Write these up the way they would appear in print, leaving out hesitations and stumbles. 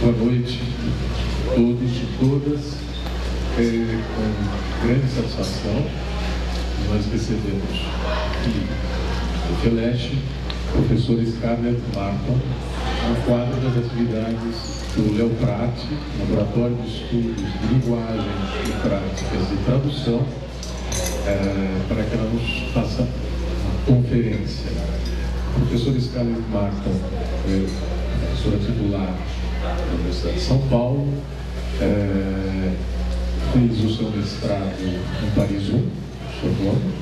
Boa noite a todos e todas. Com grande satisfação, nós recebemos aqui no Feleche o professor Scarlett Martin, no quadro das atividades do Léo Prati, Laboratório de Estudos de Linguagem e Práticas de Tradução, para que ela nos faça a conferência. O professor Scarlett Martin é professora titular da Universidade de São Paulo, fez o seu mestrado em Paris 1, Sorbonne,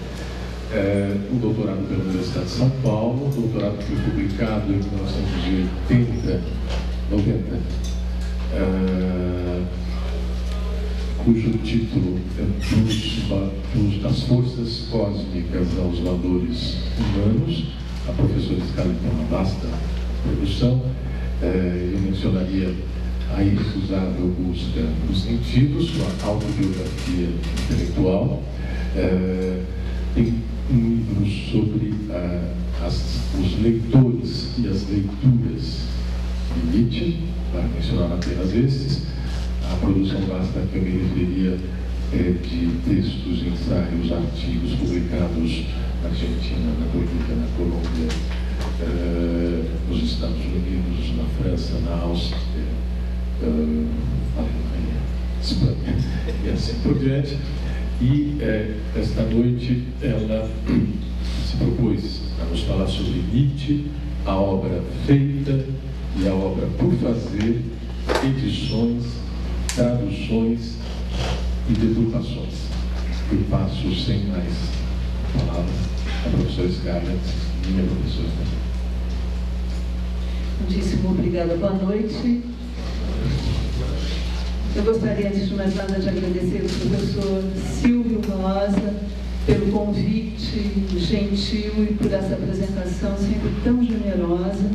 o doutorado pela Universidade de São Paulo, o doutorado foi publicado em 1990, cujo título é Das Forças Cósmicas aos Valores Humanos. A professora Scarlett tem uma vasta produção. Eu mencionaria a irrecusável busca dos sentidos, sua autobiografia intelectual. Tem um livro sobre os leitores e as leituras de Nietzsche, para mencionar apenas estes. A produção vasta que eu me referia é de textos, ensaios, artigos publicados na Argentina, na Bolívia, na Colômbia, nos Estados Unidos, na França, na Áustria, Alemanha, Espanha e assim por diante. E esta noite ela se propôs a nos falar sobre Nietzsche, a obra feita e a obra por fazer, edições, traduções e deturpações. Eu passo sem mais palavras a professora Scarlett, minha professora. Muitíssimo obrigada, boa noite. Eu gostaria, antes de mais nada, de agradecer ao professor Silvio Rosa pelo convite gentil e por essa apresentação sempre tão generosa.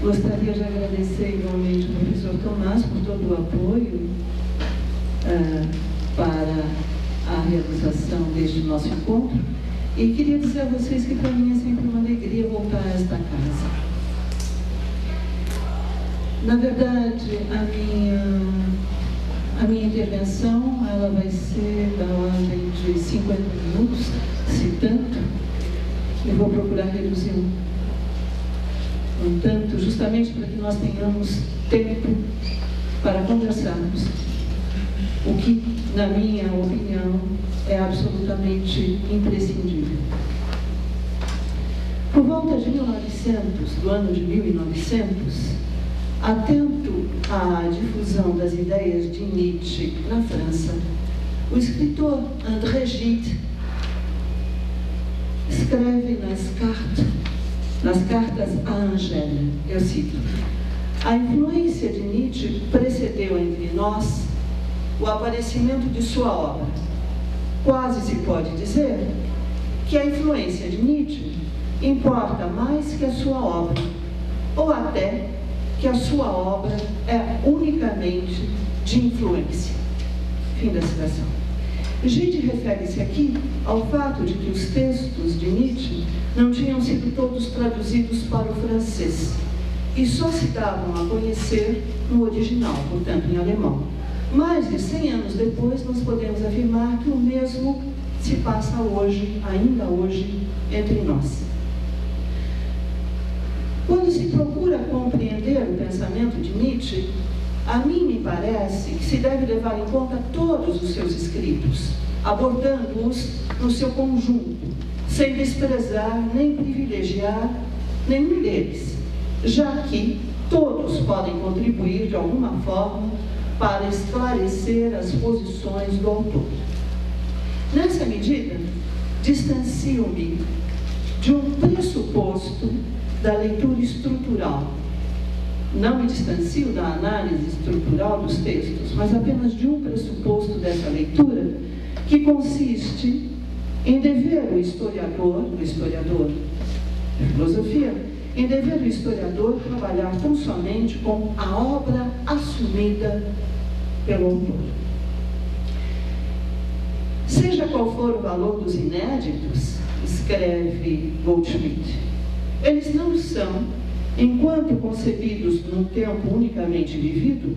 Gostaria de agradecer igualmente ao professor Tomás por todo o apoio para a realização deste nosso encontro. E queria dizer a vocês que para mim é sempre uma alegria voltar a esta casa. Na verdade, a minha intervenção ela vai ser da ordem de 50 minutos, se tanto. Eu vou procurar reduzir um tanto, justamente para que nós tenhamos tempo para conversarmos. O que, na minha opinião, é absolutamente imprescindível. Por volta de 1900, do ano de 1900, atento à difusão das ideias de Nietzsche na França, o escritor André Gide escreve nas cartas a Angèle, eu cito: a influência de Nietzsche precedeu entre nós o aparecimento de sua obra. Quase se pode dizer que a influência de Nietzsche importa mais que a sua obra, ou até que a sua obra é unicamente de influência. Fim da citação. Gide refere-se aqui ao fato de que os textos de Nietzsche não tinham sido todos traduzidos para o francês e só se davam a conhecer no original, portanto em alemão. Mais de 100 anos depois, nós podemos afirmar que o mesmo se passa hoje, ainda hoje, entre nós. Quando se procura compreender o pensamento de Nietzsche, a mim me parece que se deve levar em conta todos os seus escritos, abordando-os no seu conjunto, sem desprezar nem privilegiar nenhum deles, já que todos podem contribuir de alguma forma para esclarecer as posições do autor. Nessa medida, distancio-me de um pressuposto da leitura estrutural. Não me distancio da análise estrutural dos textos, mas apenas de um pressuposto dessa leitura, que consiste em dever o historiador de filosofia, em dever o historiador trabalhar tão somente com a obra assumida pelo autor. Seja qual for o valor dos inéditos, escreve Goldschmidt, eles não são enquanto concebidos num tempo unicamente vivido,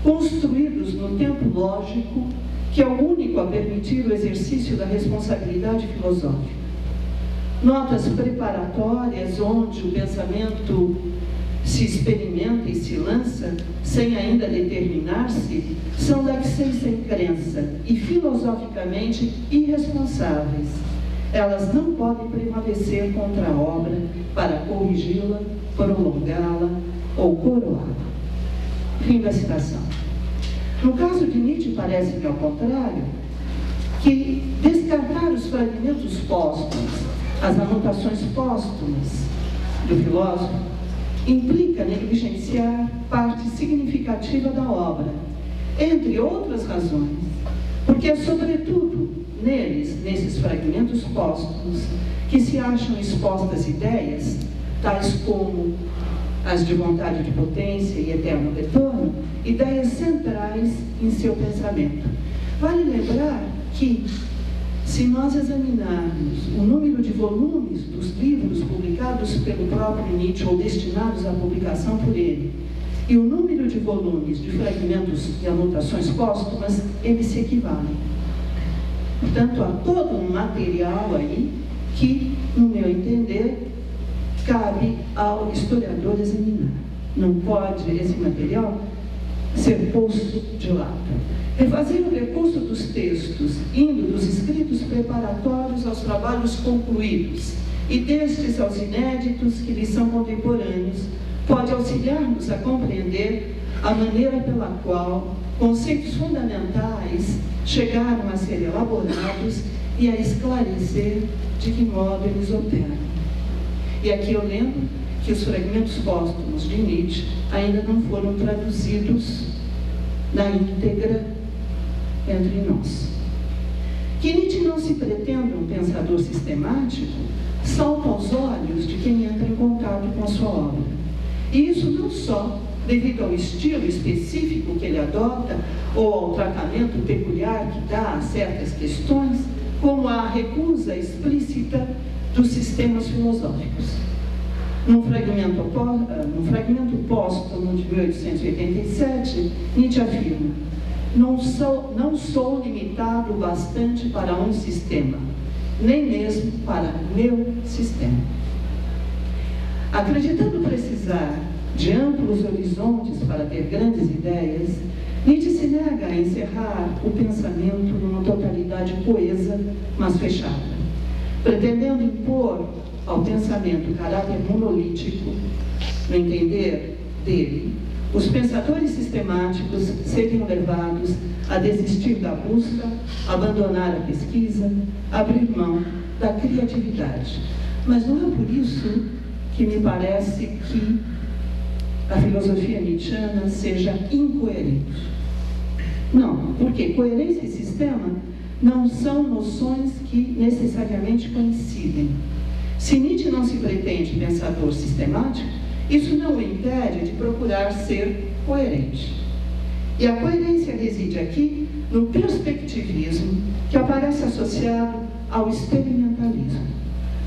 construídos no tempo lógico, que é o único a permitir o exercício da responsabilidade filosófica. Notas preparatórias onde o pensamento se experimenta e se lança, sem ainda determinar-se, são da essência sem crença e filosoficamente irresponsáveis. Elas não podem prevalecer contra a obra para corrigi-la, prolongá-la ou coroá-la. Fim da citação. No caso de Nietzsche, parece-me ao contrário, que descartar os fragmentos póstumos, as anotações póstumas do filósofo, implica negligenciar parte significativa da obra, entre outras razões, porque é sobretudo nesses fragmentos póstumos, que se acham expostas ideias, tais como as de vontade de potência e eterno retorno, ideias centrais em seu pensamento. Vale lembrar que, se nós examinarmos o número de volumes dos livros publicados pelo próprio Nietzsche ou destinados à publicação por ele, e o número de volumes de fragmentos e anotações póstumas, eles se equivalem. Portanto, há todo um material aí que, no meu entender, cabe ao historiador examinar. Não pode esse material ser posto de lado. Refazer o percurso dos textos, indo dos escritos preparatórios aos trabalhos concluídos e destes aos inéditos que lhes são contemporâneos, pode auxiliar-nos a compreender a maneira pela qual conceitos fundamentais chegaram a ser elaborados e a esclarecer de que modo eles operam. E aqui eu lembro que os fragmentos póstumos de Nietzsche ainda não foram traduzidos na íntegra entre nós. Que Nietzsche não se pretenda um pensador sistemático salta aos olhos de quem entra em contato com a sua obra. E isso não só devido ao estilo específico que ele adota ou ao tratamento peculiar que dá a certas questões, como à recusa explícita dos sistemas filosóficos. Num fragmento póstumo de 1887, Nietzsche afirma: não sou limitado bastante para um sistema, nem mesmo para meu sistema. Acreditando precisar de amplos horizontes para ter grandes ideias, Nietzsche se nega a encerrar o pensamento numa totalidade coesa, mas fechada, pretendendo impor ao pensamento caráter monolítico. No entender dele, os pensadores sistemáticos seriam levados a desistir da busca, abandonar a pesquisa, abrir mão da criatividade. Mas não é por isso que me parece que a filosofia nietzschiana seja incoerente. Não, porque coerência e sistema não são noções que necessariamente coincidem. Se Nietzsche não se pretende pensador sistemático, isso não o impede de procurar ser coerente. E a coerência reside aqui no perspectivismo que aparece associado ao experimentalismo.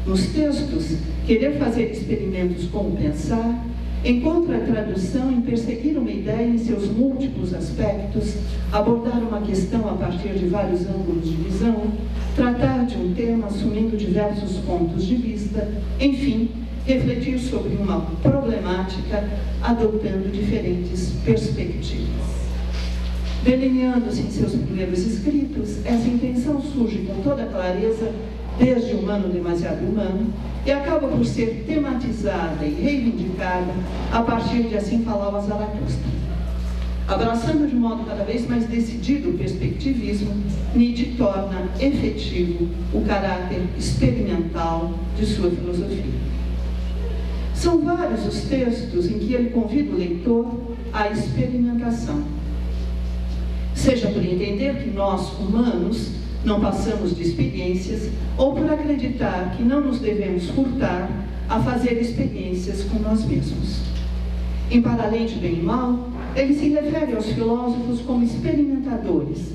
Nos textos, querer fazer experimentos com o pensar encontra a tradução em perseguir uma ideia em seus múltiplos aspectos, abordar uma questão a partir de vários ângulos de visão, tratar de um tema assumindo diversos pontos de vista, enfim, refletir sobre uma problemática adotando diferentes perspectivas. Delineando-se em seus primeiros escritos, essa intenção surge com toda clareza desde Humano Demasiado Humano e acaba por ser tematizada e reivindicada a partir de Assim Falava Zaratustra. Abraçando de modo cada vez mais decidido o perspectivismo, Nietzsche torna efetivo o caráter experimental de sua filosofia. São vários os textos em que ele convida o leitor à experimentação, seja por entender que nós, humanos, não passamos de experiências, ou por acreditar que não nos devemos furtar a fazer experiências com nós mesmos. Em Paralém de Bem e Mal, ele se refere aos filósofos como experimentadores,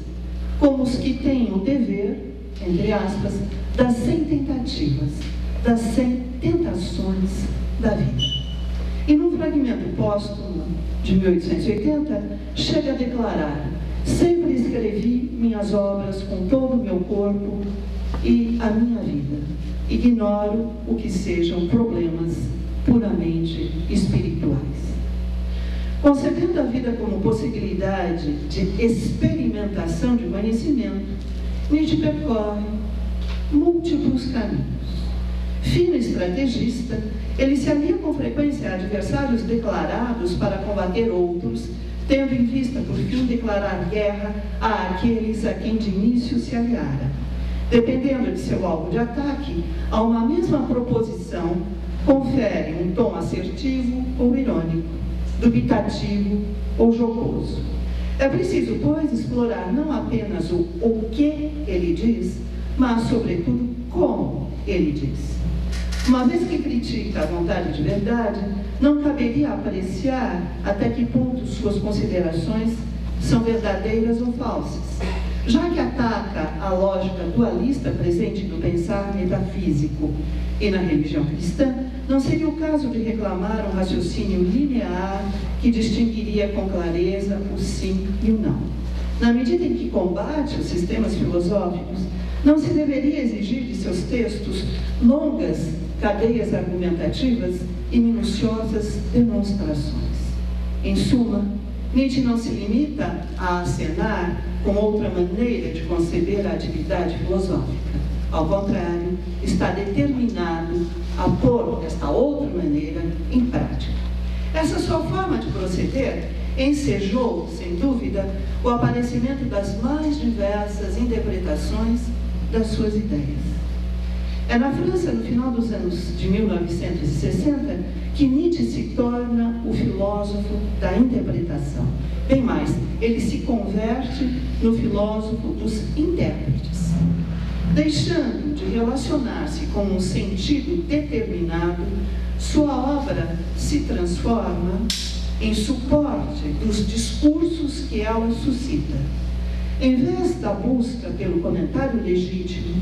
como os que têm o dever, entre aspas, das 100 tentativas, das 100 tentações da vida. E num fragmento póstumo de 1880, chega a declarar: sempre escrevi minhas obras com todo o meu corpo e a minha vida. Ignoro o que sejam problemas puramente espirituais. Concebendo a vida como possibilidade de experimentação de conhecimento, Nietzsche percorre múltiplos caminhos. Fino estrategista, ele se alia com frequência a adversários declarados para combater outros, tendo em vista, por fim, declarar guerra àqueles a quem de início se aliara. Dependendo de seu alvo de ataque, a uma mesma proposição confere um tom assertivo ou irônico, dubitativo ou jocoso. É preciso, pois, explorar não apenas o que ele diz, mas, sobretudo, como ele diz. Uma vez que critica a vontade de verdade, não caberia apreciar até que ponto suas considerações são verdadeiras ou falsas. Já que ataca a lógica dualista presente no pensar metafísico e na religião cristã, não seria o caso de reclamar um raciocínio linear que distinguiria com clareza o sim e o não. Na medida em que combate os sistemas filosóficos, não se deveria exigir de seus textos longas cadeias argumentativas e minuciosas demonstrações. Em suma, Nietzsche não se limita a acenar com outra maneira de conceber a atividade filosófica. Ao contrário, está determinado a pôr esta outra maneira em prática. Essa sua forma de proceder ensejou, sem dúvida, o aparecimento das mais diversas interpretações das suas ideias. É na França, no final dos anos de 1960, que Nietzsche se torna o filósofo da interpretação. Bem mais, ele se converte no filósofo dos intérpretes. Deixando de relacionar-se com um sentido determinado, sua obra se transforma em suporte dos discursos que ela suscita. Em vez da busca pelo comentário legítimo,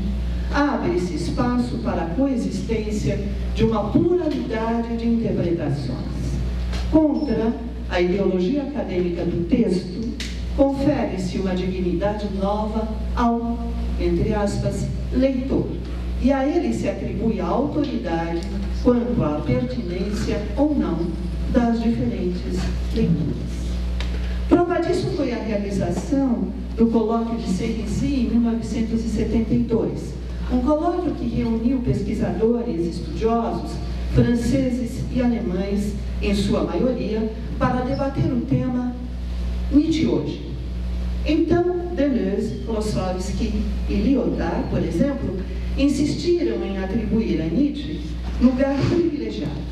abre-se espaço para a coexistência de uma pluralidade de interpretações. Contra a ideologia acadêmica do texto, confere-se uma dignidade nova ao, entre aspas, leitor, e a ele se atribui a autoridade quanto à pertinência ou não das diferentes leituras. Prova disso foi a realização do colóquio de Cerisy em 1972, um colóquio que reuniu pesquisadores, estudiosos, franceses e alemães, em sua maioria, para debater o tema Nietzsche hoje. Então, Deleuze, Klossowski e Lyotard, por exemplo, insistiram em atribuir a Nietzsche lugar privilegiado.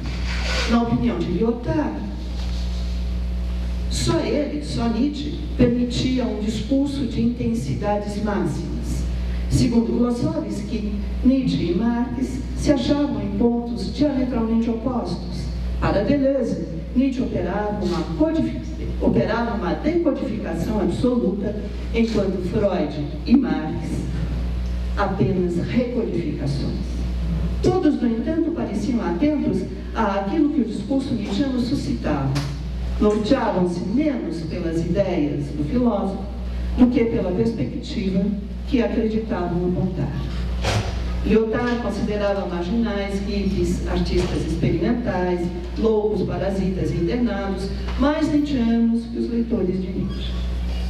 Na opinião de Lyotard, só ele, só Nietzsche, permitia um discurso de intensidades máximas. Segundo Klossowski, Nietzsche e Marx se achavam em pontos diametralmente opostos. Para Deleuze, Nietzsche operava uma decodificação absoluta, enquanto Freud e Marx apenas recodificações. Todos, no entanto, pareciam atentos àquilo que o discurso nietzschiano suscitava. Norteavam-se menos pelas ideias do filósofo do que pela perspectiva que acreditavam apontar. Lyotard considerava marginais, hippies, artistas experimentais, loucos, parasitas e internados, mais nietzschianos que os leitores de Nietzsche.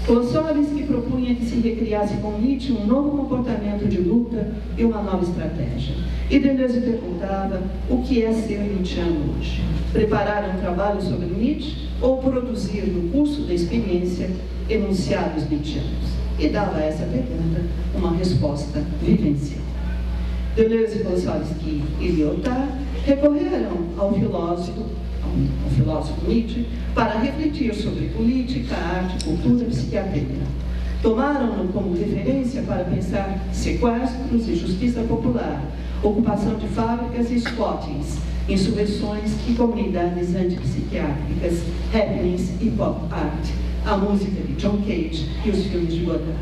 Klossowski propunha que se recriasse com Nietzsche um novo comportamento de luta e uma nova estratégia. E Deleuze perguntava o que é ser nietzschiano hoje. Preparar um trabalho sobre Nietzsche ou produzir no curso da experiência enunciados nietzschianos? E dava a essa pergunta uma resposta vivencial. Deleuze, Klossowski e Lyotard recorreram ao filósofo Nietzsche para refletir sobre política, arte, cultura e psiquiatria. Tomaram-no como referência para pensar sequestros e justiça popular, ocupação de fábricas e squattings, insurreições e comunidades antipsiquiátricas, happenings e pop art, a música de John Cage e os filmes de Godard.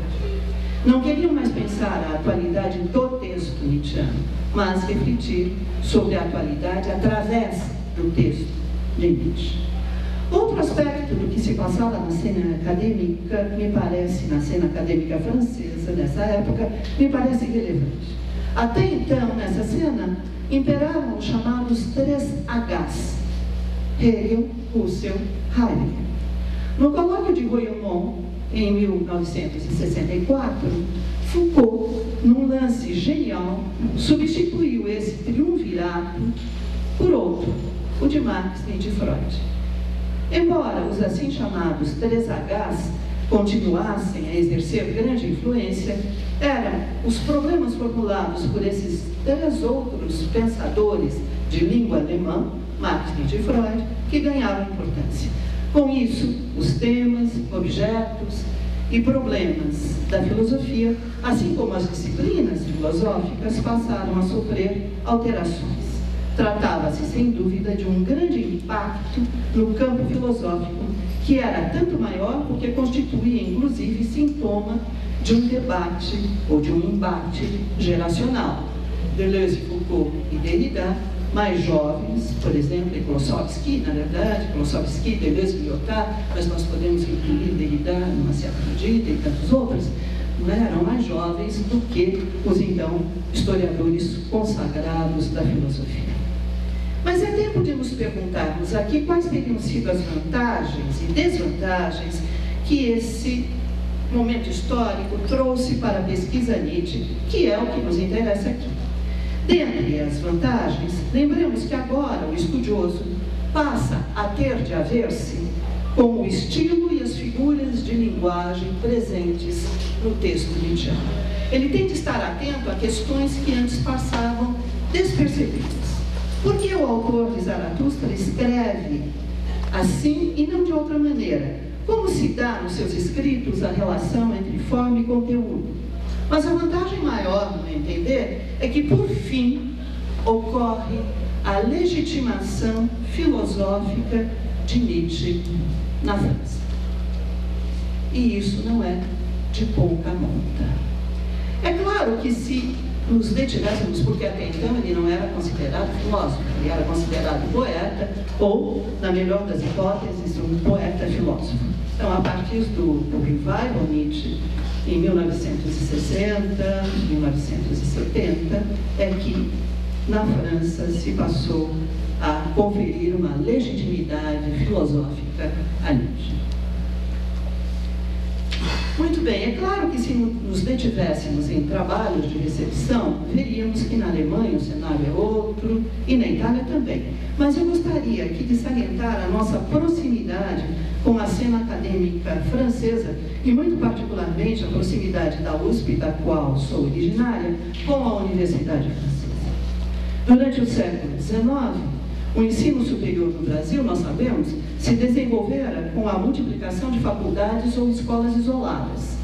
Não queriam mais pensar a atualidade do texto nietzschiano, mas refletir sobre a atualidade através do texto, de Nietzsche. Outro aspecto do que se passava na cena acadêmica, me parece, na cena acadêmica francesa, nessa época, me parece relevante. Até então, nessa cena, imperavam os chamados 3 Hs, Hegel, Husserl, Heidegger. No colóquio de Royaumont, em 1964, Foucault, num lance genial, substituiu esse triunvirato por outro, o de Marx e de Freud. Embora os assim chamados 3 Hs continuassem a exercer grande influência, eram os problemas formulados por esses 3 outros pensadores de língua alemã, Marx e Freud, que ganhavam importância. Com isso, os temas, objetos e problemas da filosofia, assim como as disciplinas filosóficas, passaram a sofrer alterações. Tratava-se, sem dúvida, de um grande impacto no campo filosófico, que era tanto maior porque constituía, inclusive, sintoma de um debate ou de um embate geracional. Deleuze, Foucault e Derrida, mais jovens, por exemplo, Klossowski, na verdade, Klossowski, Deleuze e Lyotard, mas nós podemos incluir Derrida numa certa medida e tantos outros, não eram mais jovens do que os, então, historiadores consagrados da filosofia. Mas é tempo de nos perguntarmos aqui quais teriam sido as vantagens e desvantagens que esse momento histórico trouxe para a pesquisa Nietzsche, que é o que nos interessa aqui. Dentre as vantagens, lembremos que agora o estudioso passa a ter de haver-se com o estilo e as figuras de linguagem presentes no texto nietzschiano. Ele tem de estar atento a questões que antes passavam despercebidas. Por que o autor de Zaratustra escreve assim e não de outra maneira? Como se dá nos seus escritos a relação entre forma e conteúdo? Mas a vantagem maior, no meu entender, é que, por fim, ocorre a legitimação filosófica de Nietzsche na França. E isso não é de pouca monta. É claro que se nos detivéssemos, porque até então ele não era considerado filósofo, ele era considerado poeta, ou, na melhor das hipóteses, um poeta-filósofo. Então, a partir do revival Nietzsche, em 1960, 1970, é que na França se passou a conferir uma legitimidade filosófica a Nietzsche. Muito bem, é claro que se nos detivéssemos em trabalhos de recepção, veríamos que na Alemanha o cenário é outro e na Itália também. Mas eu gostaria aqui de salientar a nossa proximidade com a cena acadêmica francesa e, muito particularmente, a proximidade da USP, da qual sou originária, com a Universidade Francesa. Durante o século XIX, o ensino superior no Brasil, nós sabemos, se desenvolvera com a multiplicação de faculdades ou escolas isoladas.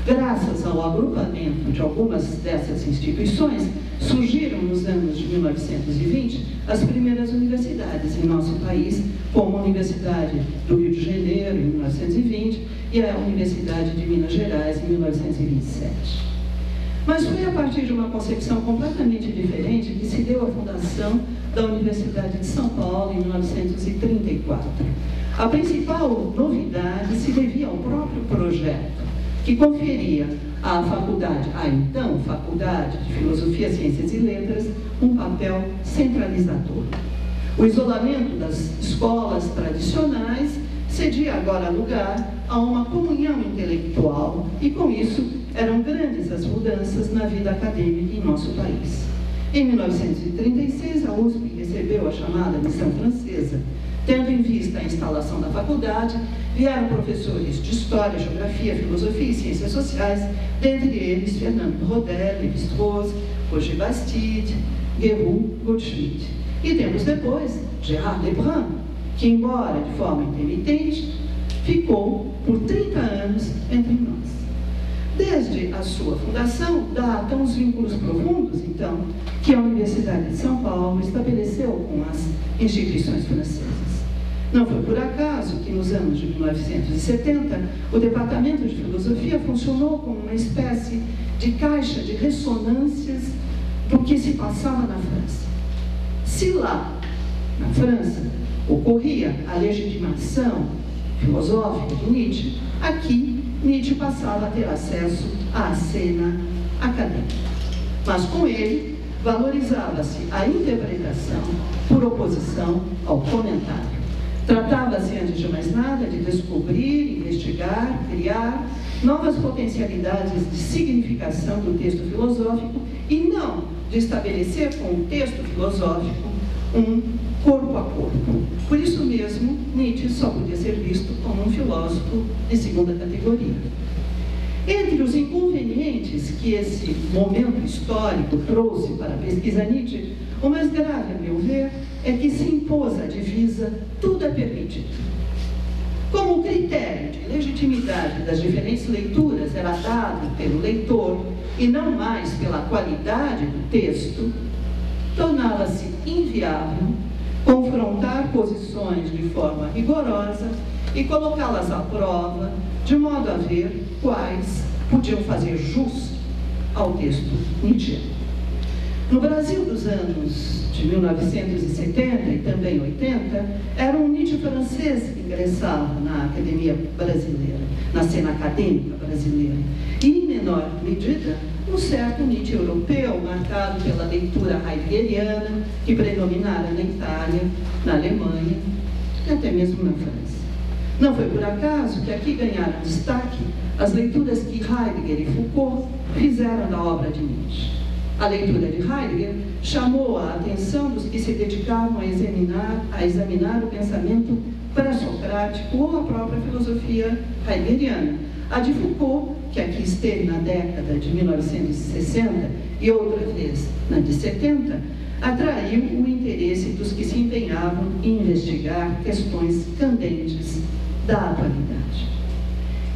Graças ao agrupamento de algumas dessas instituições, surgiram nos anos de 1920 as primeiras universidades em nosso país, como a Universidade do Rio de Janeiro, em 1920, e a Universidade de Minas Gerais, em 1927. Mas foi a partir de uma concepção completamente diferente que se deu a fundação da Universidade de São Paulo, em 1934. A principal novidade se devia ao próprio projeto, que conferia à faculdade, a então Faculdade de Filosofia, Ciências e Letras, um papel centralizador. O isolamento das escolas tradicionais cedia agora lugar a uma comunhão intelectual e, com isso, eram grandes as mudanças na vida acadêmica em nosso país. Em 1936, a USP recebeu a chamada Missão Francesa. Tendo em vista a instalação da faculdade, vieram professores de História, Geografia, Filosofia e Ciências Sociais, dentre eles Fernando Rodel, Lévi-Strauss, Roger Bastide, Guéroult, Goldschmidt. E tempos depois, Gérard Lebrun, que, embora de forma intermitente, ficou por 30 anos entre nós. Desde a sua fundação, datam os vínculos profundos, então, que a Universidade de São Paulo estabeleceu com as instituições francesas. Não foi por acaso que, nos anos de 1970, o Departamento de Filosofia funcionou como uma espécie de caixa de ressonâncias do que se passava na França. Se lá, na França, ocorria a legitimação filosófica de Nietzsche, aqui Nietzsche passava a ter acesso à cena acadêmica. Mas com ele, valorizava-se a interpretação por oposição ao comentário. Tratava-se, antes de mais nada, de descobrir, investigar, criar novas potencialidades de significação do texto filosófico e não de estabelecer com o texto filosófico um corpo a corpo. Por isso mesmo, Nietzsche só podia ser visto como um filósofo de segunda categoria. Entre os inconvenientes que esse momento histórico trouxe para a pesquisa Nietzsche, o mais grave, a meu ver, é que se impôs a divisa "tudo é permitido". Como o critério de legitimidade das diferentes leituras era dado pelo leitor e não mais pela qualidade do texto, tornava-se inviável confrontar posições de forma rigorosa e colocá-las à prova, de modo a ver quais podiam fazer jus ao texto nietzschiano. No Brasil dos anos de 1970 e também 80, era um Nietzsche francês que ingressava na academia brasileira, na cena acadêmica brasileira, e, em menor medida, um certo Nietzsche europeu, marcado pela leitura heideggeriana, que predominara na Itália, na Alemanha e até mesmo na França. Não foi por acaso que aqui ganharam destaque as leituras que Heidegger e Foucault fizeram da obra de Nietzsche. A leitura de Heidegger chamou a atenção dos que se dedicavam a examinar o pensamento pré-socrático ou a própria filosofia heideggeriana. A de Foucault, que aqui esteve na década de 1960 e outra vez na de 70, atraiu o interesse dos que se empenhavam em investigar questões candentes da atualidade.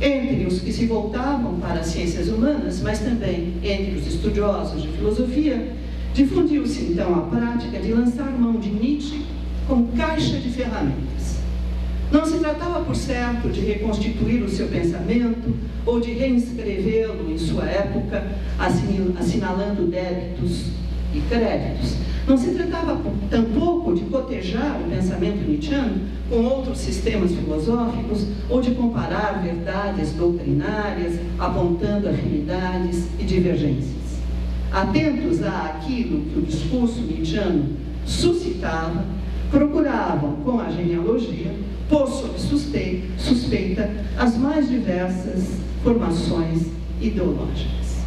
Entre os que se voltavam para as ciências humanas, mas também entre os estudiosos de filosofia, difundiu-se então a prática de lançar mão de Nietzsche como caixa de ferramentas. Não se tratava, por certo, de reconstituir o seu pensamento ou de reescrevê-lo em sua época, assinalando débitos e créditos. Não se tratava tampouco de cotejar o pensamento nietzschiano com outros sistemas filosóficos ou de comparar verdades doutrinárias, apontando afinidades e divergências. Atentos àquilo que o discurso nietzschiano suscitava, procuravam, com a genealogia, pôr sob suspeita as mais diversas formações ideológicas.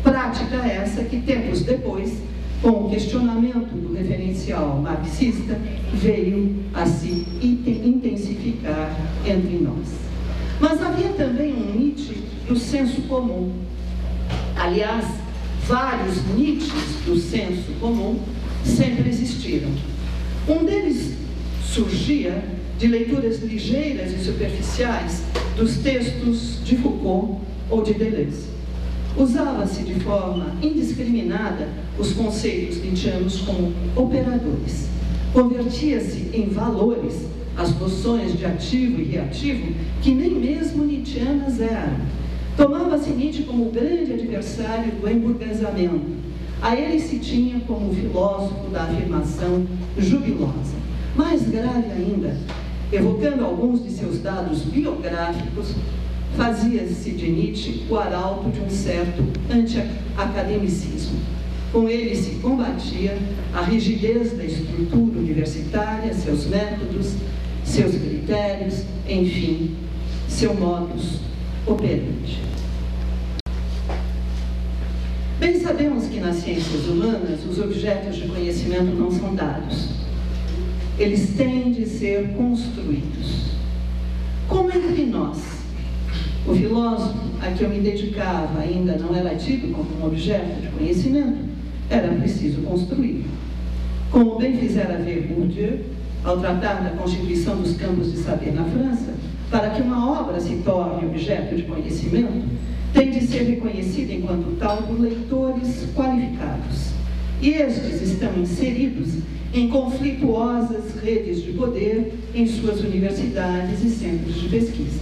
Prática essa que, tempos depois, com o questionamento do referencial marxista, veio a se intensificar entre nós. Mas havia também um Nietzsche do senso comum. Aliás, vários Nietzsches do senso comum sempre existiram. Um deles surgia de leituras ligeiras e superficiais dos textos de Foucault ou de Deleuze. Usava-se de forma indiscriminada os conceitos nietzschianos como operadores. Convertia-se em valores as noções de ativo e reativo que nem mesmo nietzschianas eram. Tomava-se Nietzsche como o grande adversário do emburguesamento. A ele se tinha como o filósofo da afirmação jubilosa. Mais grave ainda, evocando alguns de seus dados biográficos, fazia-se de Nietzsche o arauto de um certo anti-academicismo. Com ele se combatia a rigidez da estrutura universitária, seus métodos, seus critérios, enfim, seu modus operandi. Bem sabemos que nas ciências humanas os objetos de conhecimento não são dados. Eles têm de ser construídos. Como entre nós, o filósofo a que eu me dedicava ainda não era tido como um objeto de conhecimento, era preciso construí-lo. Como bem fizera ver Bourdieu, ao tratar da constituição dos campos de saber na França, para que uma obra se torne objeto de conhecimento, tem de ser reconhecida enquanto tal por leitores qualificados. E estes estão inseridos em conflituosas redes de poder em suas universidades e centros de pesquisa.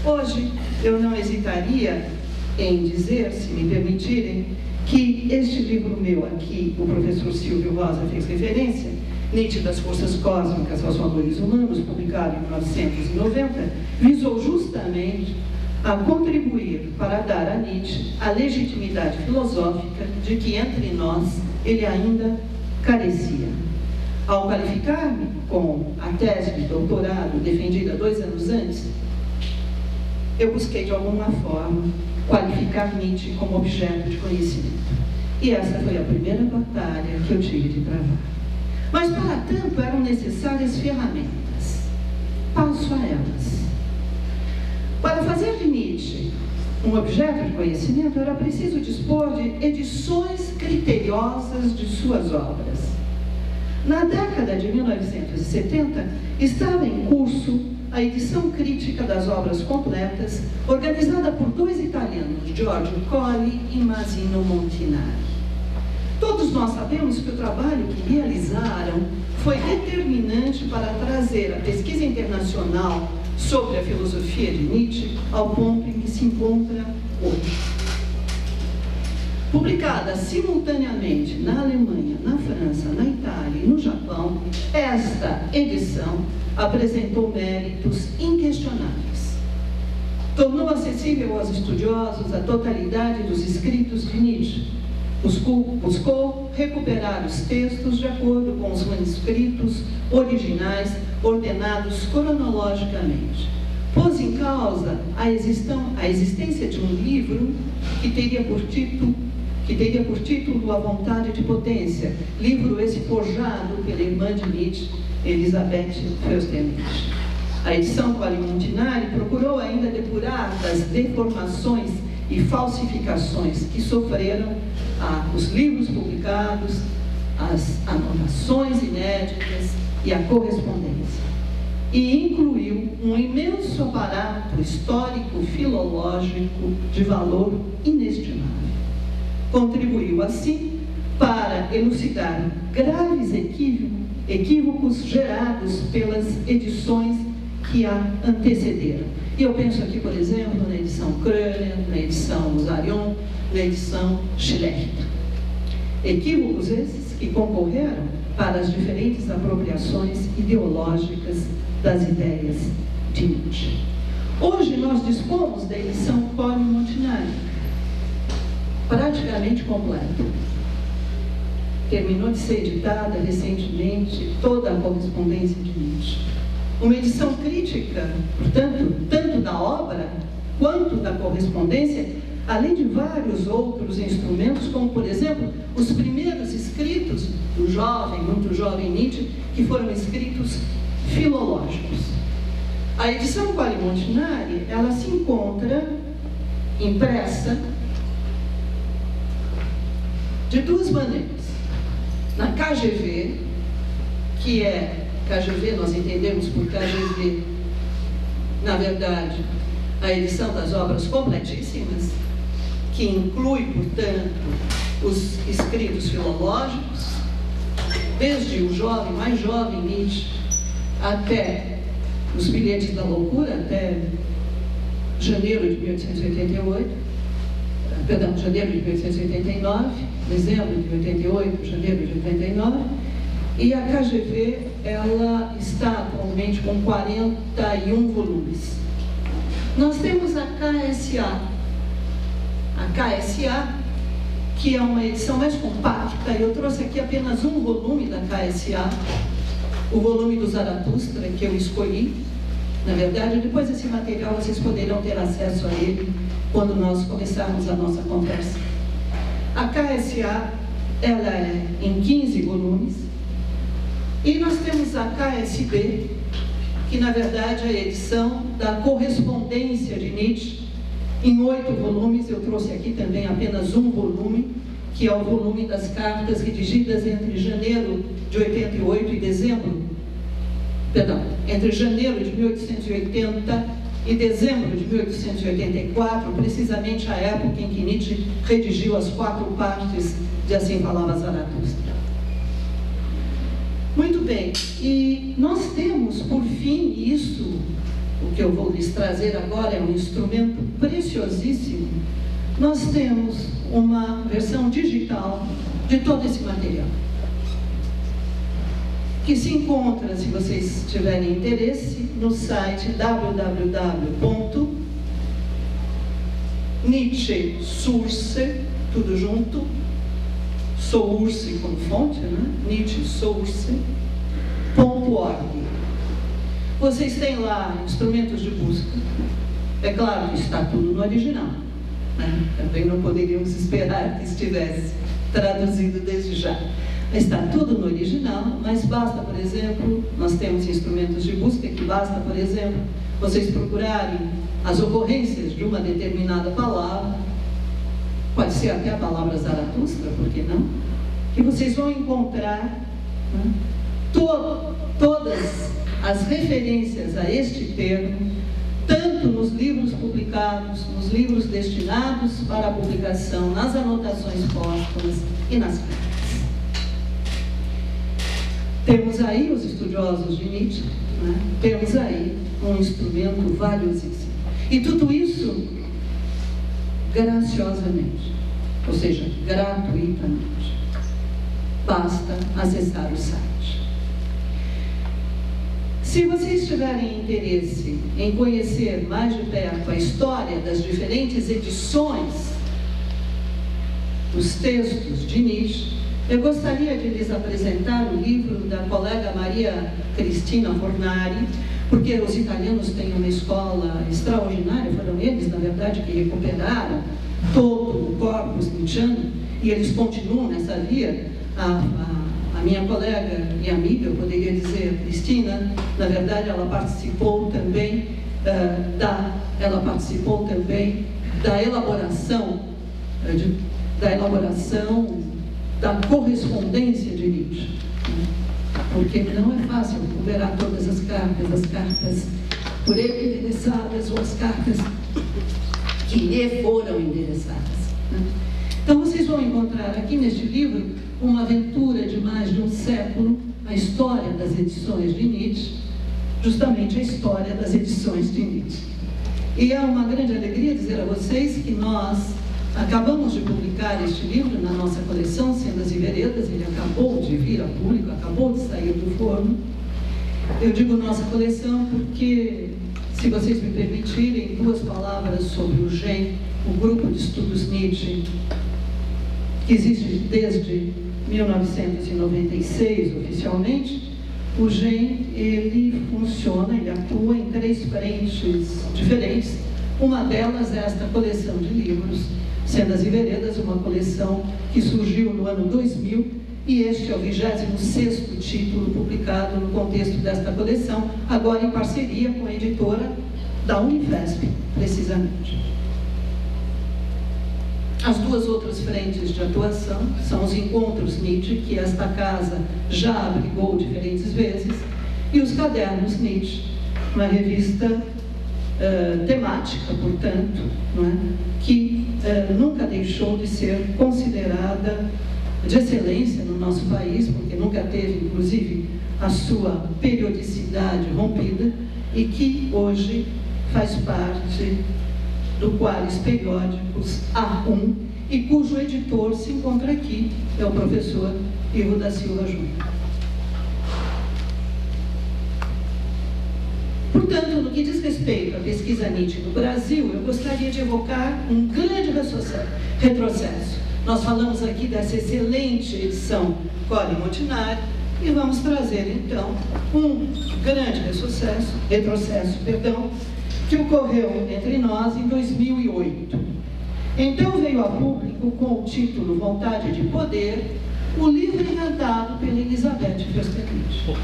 Hoje, eu não hesitaria em dizer, se me permitirem, que este livro meu aqui, o professor Silvio Rosa fez referência, Nietzsche das Forças Cósmicas aos Valores Humanos, publicado em 1990, visou justamente a contribuir para dar a Nietzsche a legitimidade filosófica de que entre nós ele ainda carecia. Ao qualificar-me com a tese de doutorado defendida 2 anos antes, eu busquei de alguma forma qualificar Nietzsche como objeto de conhecimento. E essa foi a primeira batalha que eu tive de travar. Mas para tanto eram necessárias ferramentas. Passo a elas. Para fazer de Nietzsche um objeto de conhecimento, era preciso dispor de edições criteriosas de suas obras. Na década de 1970, estava em curso a edição crítica das obras completas, organizada por 2 italianos, Giorgio Colli e Massimo Montinari. Todos nós sabemos que o trabalho que realizaram foi determinante para trazer a pesquisa internacional sobre a filosofia de Nietzsche ao ponto em que se encontra hoje. Publicada simultaneamente na Alemanha, na França, na Itália e no Japão, esta edição apresentou méritos inquestionáveis. Tornou acessível aos estudiosos a totalidade dos escritos de Nietzsche. Buscou recuperar os textos de acordo com os manuscritos originais, ordenados cronologicamente. Pôs em causa a existência de um livro que teria por título A Vontade de Potência, livro esse forjado pela irmã de Nietzsche, Elisabeth Fürstenich. A edição Colli Montinari procurou ainda depurar das deformações e falsificações que sofreram os livros publicados, as anotações inéditas e a correspondência. E incluiu um imenso aparato histórico-filológico de valor inestimável. Contribuiu, assim, para elucidar graves equívocos gerados pelas edições que a antecederam. E eu penso aqui, por exemplo, na edição Kröner, na edição Musarion, na edição Schlechter. Equívocos esses que concorreram para as diferentes apropriações ideológicas das ideias de Nietzsche. Hoje nós dispomos da edição Colli Montinari, praticamente completa. Terminou de ser editada recentemente toda a correspondência de Nietzsche. Uma edição crítica, portanto, tanto da obra quanto da correspondência, além de vários outros instrumentos, como, por exemplo, os primeiros escritos do jovem, muito jovem Nietzsche, que foram escritos filológicos. A edição Colli Montinari, ela se encontra impressa de 2 maneiras. Na KGV, que é KGV, nós entendemos por KGV, na verdade, a edição das obras completíssimas, que inclui, portanto, os escritos filológicos, desde o jovem, mais jovem Nietzsche, até os Bilhetes da Loucura, até janeiro de 1889, dezembro de 88, janeiro de 89, e a KGV, ela está atualmente com 41 volumes. Nós temos a KSA, que é uma edição mais compacta. Eu trouxe aqui apenas um volume da KSA, o volume do Zaratustra, que eu escolhi. Na verdade, depois desse material vocês poderão ter acesso a ele quando nós começarmos a nossa conversa. A KSA, ela é em 15 volumes. E nós temos a KSB, que na verdade é a edição da correspondência de Nietzsche, em 8 volumes. Eu trouxe aqui também apenas um volume, que é o volume das cartas redigidas entre janeiro de 88 e entre janeiro de 1880 e dezembro de 1884, precisamente a época em que Nietzsche redigiu as 4 partes de Assim Falava Zaratustra. Muito bem, e nós temos, por fim, isso, o que eu vou lhes trazer agora é um instrumento preciosíssimo. Nós temos uma versão digital de todo esse material. que se encontra, se vocês tiverem interesse, no site www.nietzschesource, tudo junto, source como fonte, né? nietzschesource.org. Vocês têm lá instrumentos de busca. É claro que está tudo no original, né? Também não poderíamos esperar que estivesse traduzido desde já. Está tudo no original, mas basta, por exemplo, nós temos instrumentos de busca que basta, por exemplo, vocês procurarem as ocorrências de uma determinada palavra, pode ser até a palavra Zaratustra, por que não? Que vocês vão encontrar, né, todas as referências a este termo, tanto nos livros publicados, nos livros destinados para a publicação, nas anotações póstumas e nas cartas. Temos aí os estudiosos de Nietzsche, né? Temos aí um instrumento valiosíssimo. E tudo isso graciosamente, ou seja, gratuitamente. Basta acessar o site. Se vocês tiverem interesse em conhecer mais de perto a história das diferentes edições dos textos de Nietzsche, eu gostaria de lhes apresentar o livro da colega Maria Cristina Fornari, porque os italianos têm uma escola extraordinária, foram eles, na verdade, que recuperaram todo o corpus nietzschiano, e eles continuam nessa via. A minha colega e amiga, eu poderia dizer, Cristina, na verdade, ela participou também da elaboração da correspondência de Nietzsche, porque não é fácil recuperar todas as cartas por ele endereçadas ou as cartas que lhe foram endereçadas. Então vocês vão encontrar aqui neste livro uma aventura de mais de um século, a história das edições de Nietzsche, justamente a história das edições de Nietzsche. E é uma grande alegria dizer a vocês que nós acabamos de publicar este livro na nossa coleção, Sendas e Veredas. Ele acabou de vir a público, acabou de sair do forno. Eu digo nossa coleção porque, se vocês me permitirem, 2 palavras sobre o GEM, o Grupo de Estudos Nietzsche, que existe desde 1996 oficialmente. O GEM, ele funciona, ele atua em 3 frentes diferentes. Uma delas é esta coleção de livros, Sendas e Veredas, uma coleção que surgiu no ano 2000, e este é o 26º título publicado no contexto desta coleção, agora em parceria com a editora da Unifesp, precisamente. As 2 outras frentes de atuação são os Encontros Nietzsche, que esta casa já abrigou diferentes vezes, e os Cadernos Nietzsche, uma revista temática, portanto, não é? Que nunca deixou de ser considerada de excelência no nosso país, porque nunca teve, inclusive, a sua periodicidade rompida, e que hoje faz parte do Qualis Periódicos A1, e cujo editor se encontra aqui, é o professor Ivo da Silva Júnior. Portanto, no que diz respeito à pesquisa Nietzsche no Brasil, eu gostaria de evocar um grande retrocesso. Nós falamos aqui dessa excelente edição Cory Montinari, e vamos trazer, então, um grande retrocesso, que ocorreu entre nós em 2008. Então veio a público, com o título Vontade de Poder, o livro inventado pela Elizabeth Fürstenich.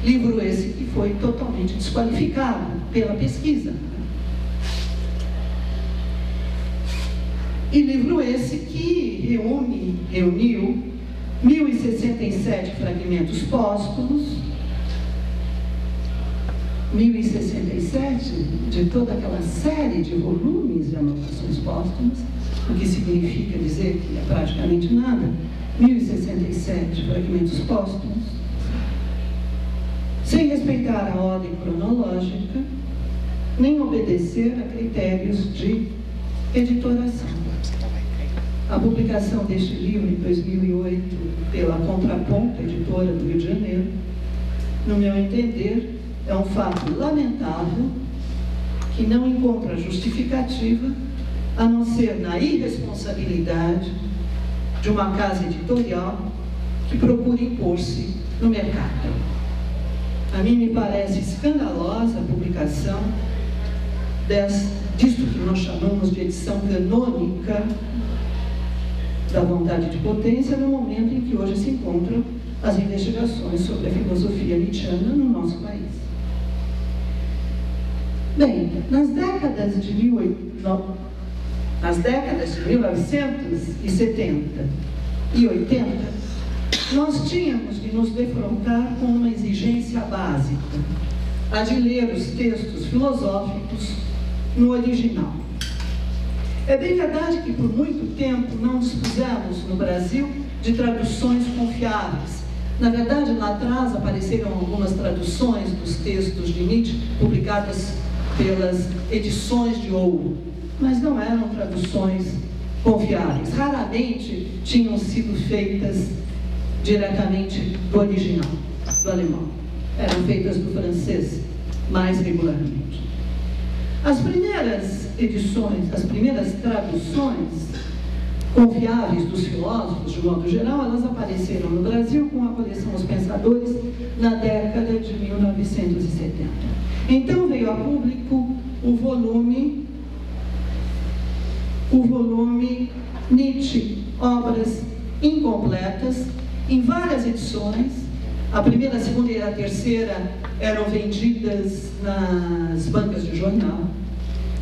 Livro esse que foi totalmente desqualificado pela pesquisa. E livro esse que reuniu 1067 fragmentos póstumos, 1067 de toda aquela série de volumes de anotações póstumas, o que significa dizer que é praticamente nada, 1067 fragmentos póstumos, sem respeitar a ordem cronológica, nem obedecer a critérios de editoração. a publicação deste livro em 2008 pela Contraponto, editora do Rio de Janeiro, no meu entender, é um fato lamentável que não encontra justificativa a não ser na irresponsabilidade de uma casa editorial que procura impor-se no mercado. A mim me parece escandalosa a publicação disto que nós chamamos de edição canônica da vontade de potência, no momento em que hoje se encontram as investigações sobre a filosofia nietzschiana no nosso país. Bem, nas décadas de 1970 e 80, nós tínhamos de nos defrontar com uma exigência básica, a de ler os textos filosóficos no original. É bem verdade que por muito tempo não dispusemos no Brasil de traduções confiáveis. Na verdade, lá atrás apareceram algumas traduções dos textos de Nietzsche publicadas pelas edições de ouro, mas não eram traduções confiáveis. Raramente tinham sido feitas diretamente do original, do alemão. Eram feitas do francês, mais regularmente. As primeiras edições, as primeiras traduções confiáveis dos filósofos, de modo geral, elas apareceram no Brasil com a coleção Os Pensadores na década de 1970. Então veio a público o volume Nietzsche, obras incompletas, em várias edições. A primeira, a segunda e a terceira eram vendidas nas bancas de jornal.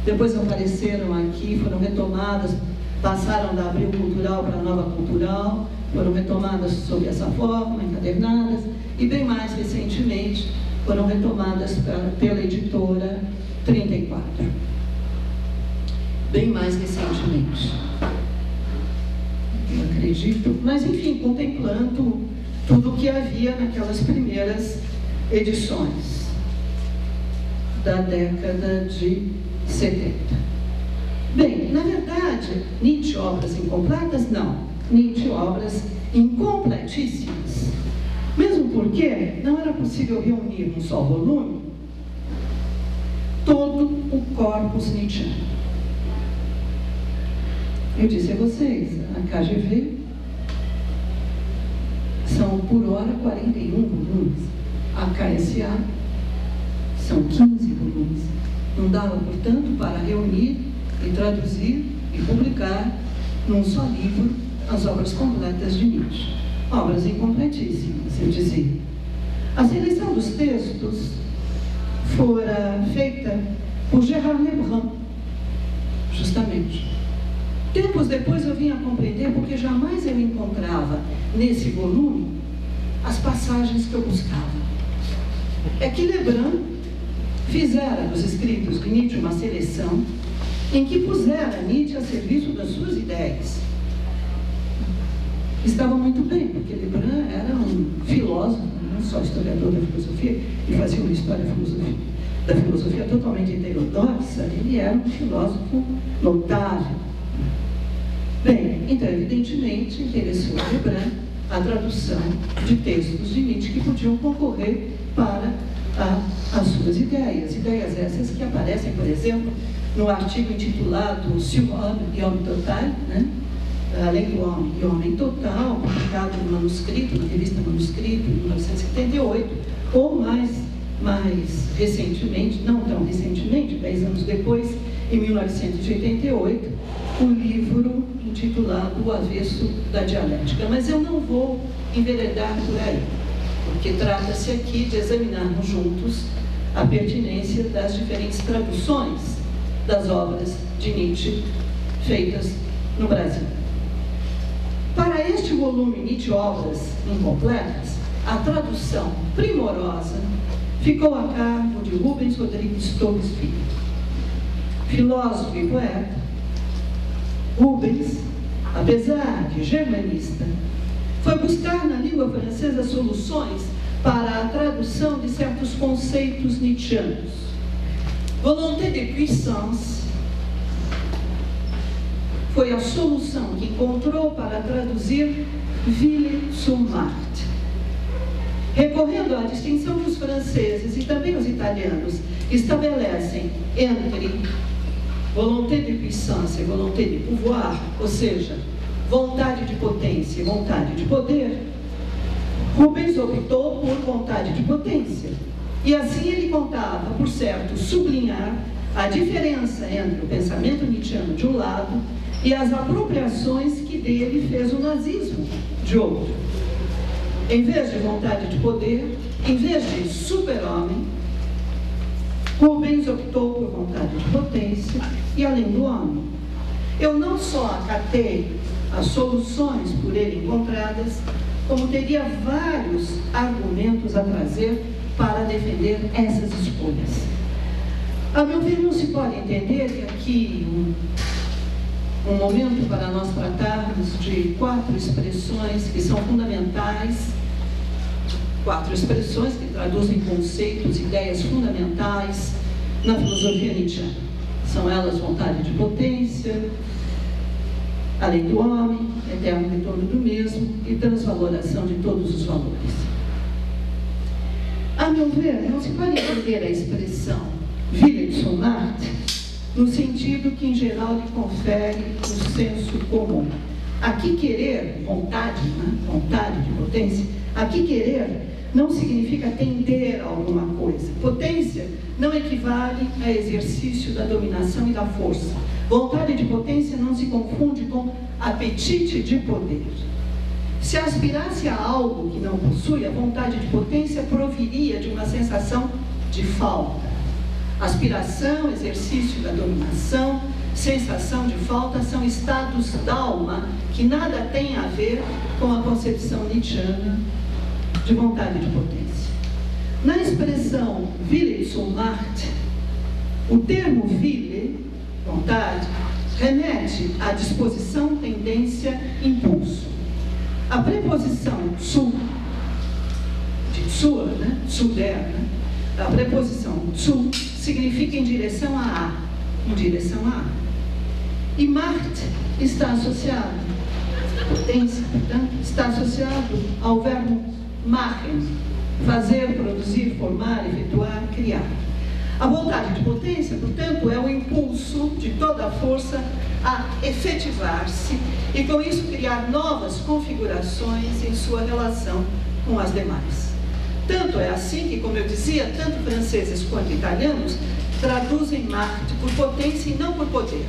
Depois apareceram aqui, foram retomadas, passaram da Abril Cultural para a Nova Cultural, foram retomadas sob essa forma, encadernadas, e bem mais recentemente foram retomadas pela editora 34. Bem mais recentemente. Eu acredito, mas enfim, contemplando tudo o que havia naquelas primeiras edições da década de 70. Bem, na verdade, Nietzsche obras incompletas? Não. Nietzsche obras incompletíssimas. Mesmo porque não era possível reunir num só volume todo o corpus nietzschiano. Eu disse a vocês, a KGV são por hora 41 volumes. A KSA são 15 volumes. Não dava, portanto, para reunir e traduzir e publicar num só livro as obras completas de Nietzsche. Obras incompletíssimas, eu dizia. A seleção dos textos fora feita por Gérard Lebrun, justamente. Tempos depois eu vim a compreender porque jamais eu encontrava nesse volume as passagens que eu buscava. É que Lebrun fizera dos escritos de Nietzsche uma seleção em que pusera Nietzsche a serviço das suas ideias. Estava muito bem, porque Lebrun era um filósofo, não só historiador da filosofia, e fazia uma história da filosofia totalmente heterodoxa, ele era um filósofo notável. Bem, então, evidentemente, interessou a Lebrun a tradução de textos de Nietzsche que podiam concorrer para as suas ideias. Ideias essas que aparecem, por exemplo, no artigo intitulado Sur Homme et Homme Total, né? Além do Homem e Homem Total, publicado no manuscrito, na revista Manuscrito, em 1978, ou mais recentemente, não tão recentemente, 10 anos depois, em 1988, o livro intitulado O Avesso da Dialética. Mas eu não vou enveredar por aí, porque trata-se aqui de examinarmos juntos a pertinência das diferentes traduções das obras de Nietzsche feitas no Brasil. Para este volume Nietzsche Obras Incompletas, a tradução primorosa ficou a cargo de Rubens Rodrigues Torres Filho. Filósofo e poeta, Rubens, apesar de germanista, foi buscar na língua francesa soluções para a tradução de certos conceitos nietzschianos. Volonté de puissance, foi a solução que encontrou para traduzir Ville sur Marne. Recorrendo à distinção que os franceses e também os italianos estabelecem entre volonté de puissance e volonté de pouvoir, ou seja, vontade de potência e vontade de poder, Rubens optou por vontade de potência. E assim ele contava, por certo, sublinhar a diferença entre o pensamento nietzschiano de um lado e as apropriações que dele fez o nazismo de outro. Em vez de vontade de poder, em vez de super-homem, Rubens optou por vontade de potência e além do homem. Eu não só acatei as soluções por ele encontradas, como teria vários argumentos a trazer para defender essas escolhas. A meu ver, não se pode entender que aqui um momento para nós tratarmos de 4 expressões que são fundamentais, 4 expressões que traduzem conceitos, ideias fundamentais na filosofia nietzschiana. São elas vontade de potência, além do homem, eterno retorno do mesmo e transvaloração de todos os valores. A meu ver, não se pode entender a expressão Ville sur Marne no sentido que, em geral, lhe confere o senso comum. Aqui querer, vontade, né? Vontade de potência, aqui querer não significa tender a alguma coisa. Potência não equivale a exercício da dominação e da força. Vontade de potência não se confunde com apetite de poder. Se aspirasse a algo que não possui, a vontade de potência proviria de uma sensação de falta. Aspiração, exercício da dominação, sensação de falta são estados d'alma que nada têm a ver com a concepção nietzschiana de vontade de potência. Na expressão Ville sur Marne, o termo ville, vontade, remete à disposição, tendência, impulso. A preposição zu, de zur, né? Zuder, né? A preposição zu significa em direção a A, em direção a A. E Marne está associado, potência, portanto, está associado ao verbo machen, fazer, produzir, formar, efetuar, criar. A vontade de potência, portanto, é o impulso de toda a força a efetivar-se e, com isso, criar novas configurações em sua relação com as demais. Tanto é assim que, como eu dizia, tanto franceses quanto italianos traduzem Marne por potência e não por poder.